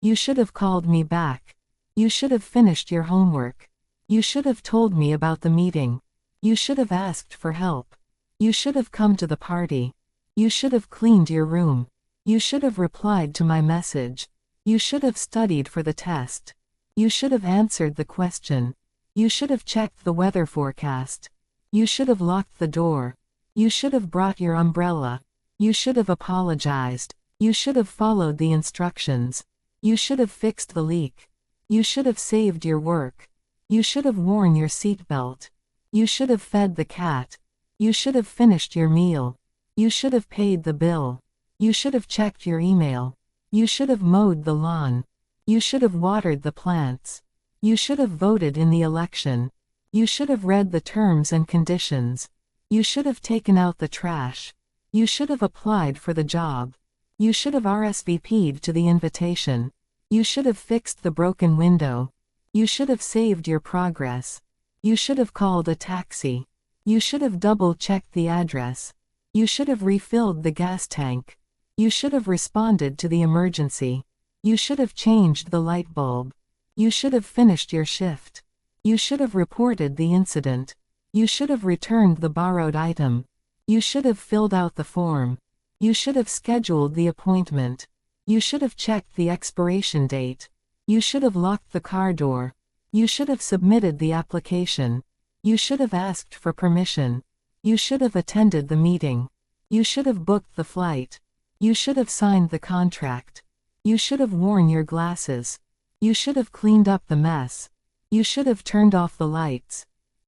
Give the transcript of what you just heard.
You should have called me back. You should have finished your homework. You should have told me about the meeting. You should have asked for help. You should have come to the party. You should have cleaned your room. You should have replied to my message. You should have studied for the test. You should have answered the question. You should have checked the weather forecast. You should have locked the door. You should have brought your umbrella. You should have apologized. You should have followed the instructions. You should have fixed the leak. You should have saved your work. You should have worn your seatbelt. You should have fed the cat. You should have finished your meal. You should have paid the bill. You should have checked your email. You should have mowed the lawn. You should have watered the plants. You should have voted in the election. You should have read the terms and conditions. You should have taken out the trash. You should have applied for the job. You should have RSVP'd to the invitation. You should have fixed the broken window. You should have saved your progress. You should have called a taxi. You should have double-checked the address. You should have refilled the gas tank. You should have responded to the emergency. You should have changed the light bulb. You should have finished your shift. You should have reported the incident. You should have returned the borrowed item. You should have filled out the form. You should have scheduled the appointment. You should have checked the expiration date. You should have locked the car door. You should have submitted the application. You should have asked for permission. You should have attended the meeting. You should have booked the flight. You should have signed the contract. You should have worn your glasses. You should have cleaned up the mess. You should have turned off the lights.